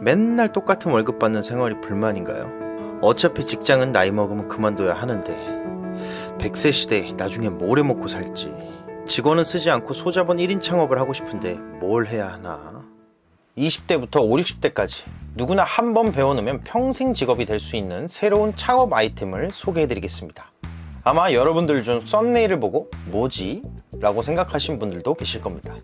맨날 똑같은 월급 받는 생활이 불만인가요? 어차피 직장은 나이 먹으면 그만둬야 하는데 100세 시대에 나중에 뭘 해먹고 살지. 직원은 쓰지 않고 소자본 1인 창업을 하고 싶은데 뭘 해야 하나. 20대부터 5, 60대까지 누구나 한 번 배워놓으면 평생 직업이 될 수 있는 새로운 창업 아이템을 소개해드리겠습니다. 아마 여러분들 중 썸네일을 보고 뭐지? 라고 생각하신 분들도 계실 겁니다.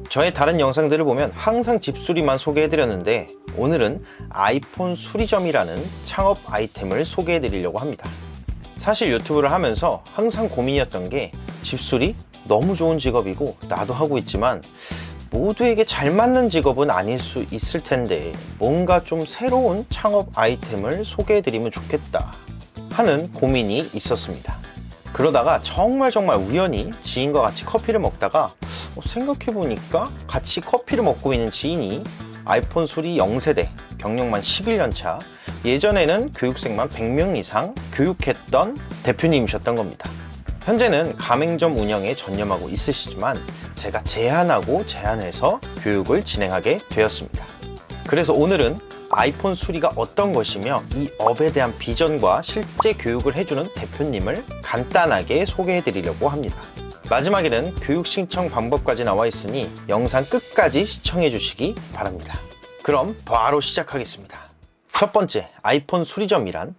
저의 다른 영상들을 보면 항상 집수리만 소개해드렸는데 오늘은 아이폰 수리점이라는 창업 아이템을 소개해드리려고 합니다. 사실 유튜브를 하면서 항상 고민이었던 게 집수리? 너무 좋은 직업이고 나도 하고 있지만 모두에게 잘 맞는 직업은 아닐 수 있을 텐데 뭔가 좀 새로운 창업 아이템을 소개해드리면 좋겠다 하는 고민이 있었습니다. 그러다가 정말 우연히 지인과 같이 커피를 먹다가 생각해보니까 같이 커피를 먹고 있는 지인이 아이폰 수리 0세대, 경력만 11년차, 예전에는 교육생만 100명 이상 교육했던 대표님이셨던 겁니다. 현재는 가맹점 운영에 전념하고 있으시지만 제가 제안해서 교육을 진행하게 되었습니다. 그래서 오늘은 아이폰 수리가 어떤 것이며 이 업에 대한 비전과 실제 교육을 해주는 대표님을 간단하게 소개해 드리려고 합니다. 마지막에는 교육 신청 방법까지 나와 있으니 영상 끝까지 시청해 주시기 바랍니다. 그럼 바로 시작하겠습니다. 첫 번째, 아이폰 수리점이란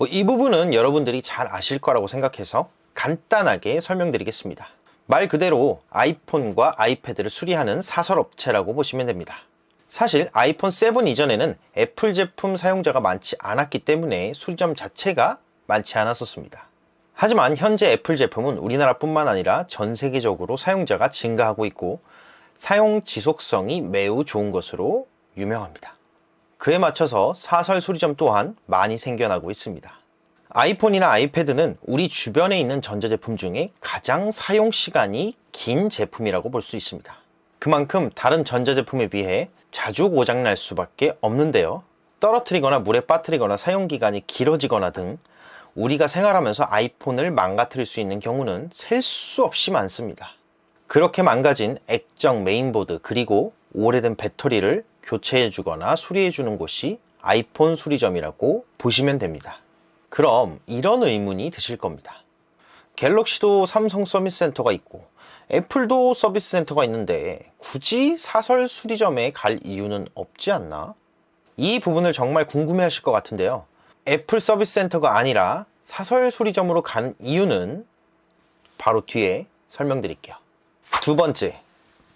이 부분은 여러분들이 잘 아실 거라고 생각해서 간단하게 설명드리겠습니다. 말 그대로 아이폰과 아이패드를 수리하는 사설업체라고 보시면 됩니다. 사실 아이폰 7 이전에는 애플 제품 사용자가 많지 않았기 때문에 수리점 자체가 많지 않았었습니다. 하지만 현재 애플 제품은 우리나라뿐만 아니라 전 세계적으로 사용자가 증가하고 있고 사용 지속성이 매우 좋은 것으로 유명합니다. 그에 맞춰서 사설 수리점 또한 많이 생겨나고 있습니다. 아이폰이나 아이패드는 우리 주변에 있는 전자제품 중에 가장 사용 시간이 긴 제품이라고 볼 수 있습니다. 그만큼 다른 전자제품에 비해 자주 고장날 수밖에 없는데요. 떨어뜨리거나 물에 빠뜨리거나 사용기간이 길어지거나 등 우리가 생활하면서 아이폰을 망가뜨릴 수 있는 경우는 셀 수 없이 많습니다. 그렇게 망가진 액정 메인보드 그리고 오래된 배터리를 교체해주거나 수리해주는 곳이 아이폰 수리점이라고 보시면 됩니다. 그럼 이런 의문이 드실 겁니다. 갤럭시도 삼성 서비스 센터가 있고 애플도 서비스 센터가 있는데 굳이 사설 수리점에 갈 이유는 없지 않나? 이 부분을 정말 궁금해 하실 것 같은데요. 애플 서비스 센터가 아니라 사설 수리점으로 가는 이유는 바로 뒤에 설명드릴게요. 두 번째,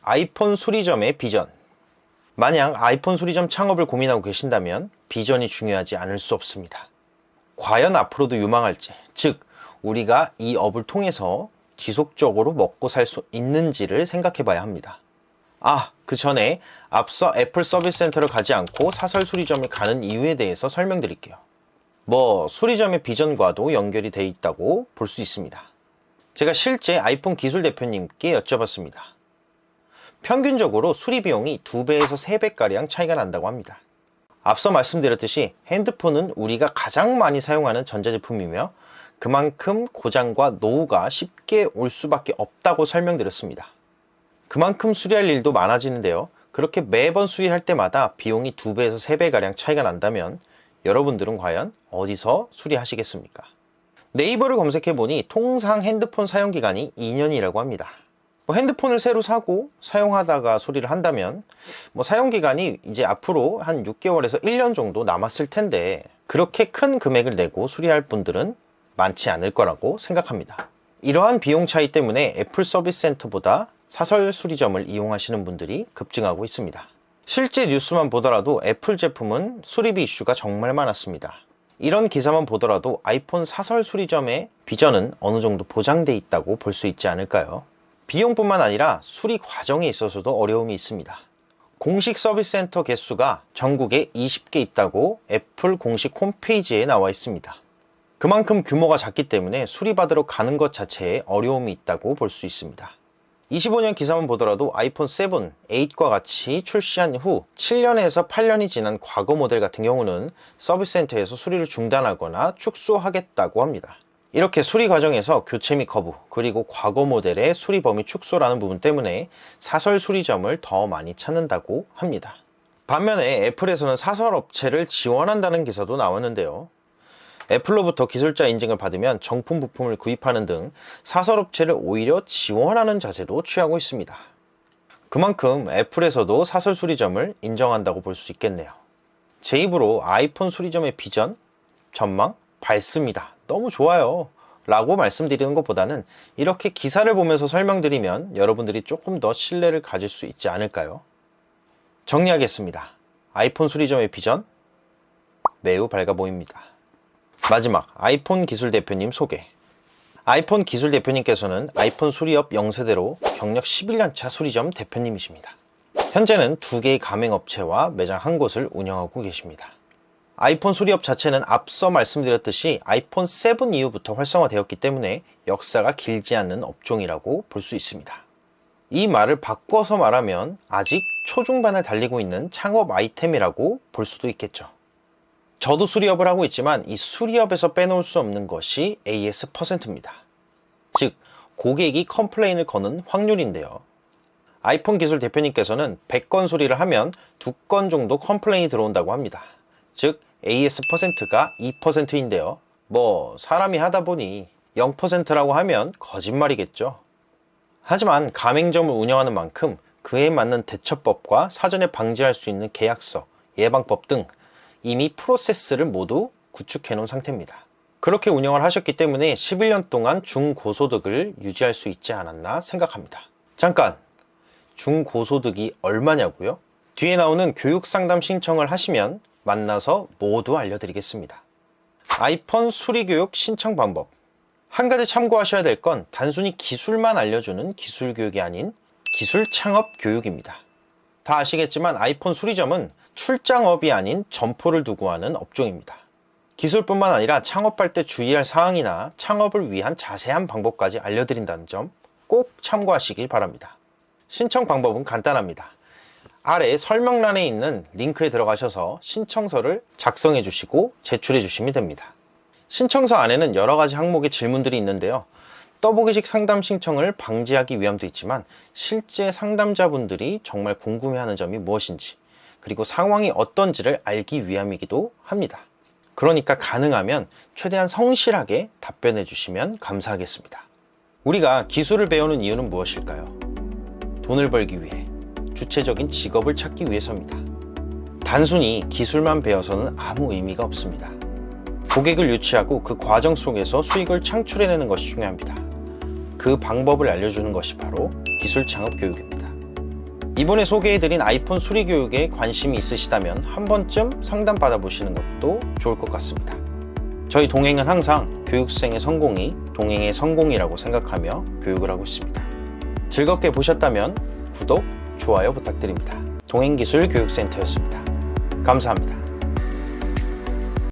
아이폰 수리점의 비전. 만약 아이폰 수리점 창업을 고민하고 계신다면 비전이 중요하지 않을 수 없습니다. 과연 앞으로도 유망할지, 즉 우리가 이 업을 통해서 지속적으로 먹고 살 수 있는지를 생각해 봐야 합니다. 그 전에 앞서 애플 서비스 센터를 가지 않고 사설 수리점을 가는 이유에 대해서 설명드릴게요. 수리점의 비전과도 연결이 돼 있다고 볼 수 있습니다. 제가 실제 아이폰 기술 대표님께 여쭤봤습니다. 평균적으로 수리 비용이 2배에서 3배가량 차이가 난다고 합니다. 앞서 말씀드렸듯이 핸드폰은 우리가 가장 많이 사용하는 전자제품이며 그만큼 고장과 노후가 쉽게 올 수밖에 없다고 설명드렸습니다. 그만큼 수리할 일도 많아지는데요. 그렇게 매번 수리할 때마다 비용이 2배에서 3배가량 차이가 난다면 여러분들은 과연 어디서 수리하시겠습니까? 네이버를 검색해보니 통상 핸드폰 사용기간이 2년이라고 합니다. 핸드폰을 새로 사고 사용하다가 수리를 한다면 사용기간이 이제 앞으로 한 6개월에서 1년 정도 남았을 텐데 그렇게 큰 금액을 내고 수리할 분들은 많지 않을 거라고 생각합니다. 이러한 비용 차이 때문에 애플 서비스 센터보다 사설 수리점을 이용하시는 분들이 급증하고 있습니다. 실제 뉴스만 보더라도 애플 제품은 수리비 이슈가 정말 많았습니다. 이런 기사만 보더라도 아이폰 사설 수리점의 비전은 어느 정도 보장돼 있다고 볼 수 있지 않을까요? 비용뿐만 아니라 수리 과정에 있어서도 어려움이 있습니다. 공식 서비스 센터 개수가 전국에 20개 있다고 애플 공식 홈페이지에 나와 있습니다. 그만큼 규모가 작기 때문에 수리받으러 가는 것 자체에 어려움이 있다고 볼 수 있습니다. 25년 기사만 보더라도 아이폰 7, 8과 같이 출시한 후 7년에서 8년이 지난 과거 모델 같은 경우는 서비스 센터에서 수리를 중단하거나 축소하겠다고 합니다. 이렇게 수리 과정에서 교체 및 거부, 그리고 과거 모델의 수리 범위 축소라는 부분 때문에 사설 수리점을 더 많이 찾는다고 합니다. 반면에 애플에서는 사설업체를 지원한다는 기사도 나왔는데요. 애플로부터 기술자 인증을 받으면 정품 부품을 구입하는 등 사설업체를 오히려 지원하는 자세도 취하고 있습니다. 그만큼 애플에서도 사설 수리점을 인정한다고 볼 수 있겠네요. 제 입으로 아이폰 수리점의 비전, 전망, 밝습니다. 너무 좋아요 라고 말씀드리는 것보다는 이렇게 기사를 보면서 설명드리면 여러분들이 조금 더 신뢰를 가질 수 있지 않을까요? 정리하겠습니다. 아이폰 수리점의 비전 매우 밝아 보입니다. 마지막 아이폰 기술 대표님 소개. 아이폰 기술 대표님께서는 아이폰 수리업 0세대로 경력 11년차 수리점 대표님이십니다. 현재는 2개의 가맹업체와 매장 한 곳을 운영하고 계십니다. 아이폰 수리업 자체는 앞서 말씀드렸듯이 아이폰 7 이후부터 활성화되었기 때문에 역사가 길지 않는 업종이라고 볼 수 있습니다. 이 말을 바꿔서 말하면 아직 초중반을 달리고 있는 창업 아이템이라고 볼 수도 있겠죠. 저도 수리업을 하고 있지만 이 수리업에서 빼놓을 수 없는 것이 AS%입니다. 즉, 고객이 컴플레인을 거는 확률인데요. 아이폰 기술 대표님께서는 100건 수리를 하면 2건 정도 컴플레인이 들어온다고 합니다. 즉, AS%가 2%인데요. 사람이 하다 보니 0%라고 하면 거짓말이겠죠. 하지만 가맹점을 운영하는 만큼 그에 맞는 대처법과 사전에 방지할 수 있는 계약서, 예방법 등 이미 프로세스를 모두 구축해 놓은 상태입니다. 그렇게 운영을 하셨기 때문에 11년 동안 중고소득을 유지할 수 있지 않았나 생각합니다. 잠깐! 중고소득이 얼마냐고요? 뒤에 나오는 교육상담 신청을 하시면 만나서 모두 알려드리겠습니다. 아이폰 수리교육 신청 방법. 한 가지 참고하셔야 될 건 단순히 기술만 알려주는 기술교육이 아닌 기술 창업 교육입니다. 다 아시겠지만 아이폰 수리점은 출장업이 아닌 점포를 두고 하는 업종입니다. 기술뿐만 아니라 창업할 때 주의할 사항이나 창업을 위한 자세한 방법까지 알려드린다는 점 꼭 참고하시길 바랍니다. 신청 방법은 간단합니다. 아래 설명란에 있는 링크에 들어가셔서 신청서를 작성해 주시고 제출해 주시면 됩니다. 신청서 안에는 여러 가지 항목의 질문들이 있는데요. 떠보기식 상담 신청을 방지하기 위함도 있지만 실제 상담자분들이 정말 궁금해하는 점이 무엇인지 그리고 상황이 어떤지를 알기 위함이기도 합니다. 그러니까 가능하면 최대한 성실하게 답변해 주시면 감사하겠습니다. 우리가 기술을 배우는 이유는 무엇일까요? 돈을 벌기 위해, 주체적인 직업을 찾기 위해서입니다. 단순히 기술만 배워서는 아무 의미가 없습니다. 고객을 유치하고 그 과정 속에서 수익을 창출해내는 것이 중요합니다. 그 방법을 알려주는 것이 바로 기술 창업 교육입니다. 이번에 소개해드린 아이폰 수리 교육에 관심이 있으시다면 한 번쯤 상담 받아보시는 것도 좋을 것 같습니다. 저희 동행은 항상 교육생의 성공이 동행의 성공이라고 생각하며 교육을 하고 있습니다. 즐겁게 보셨다면 구독, 좋아요 부탁드립니다. 동행기술교육센터였습니다. 감사합니다.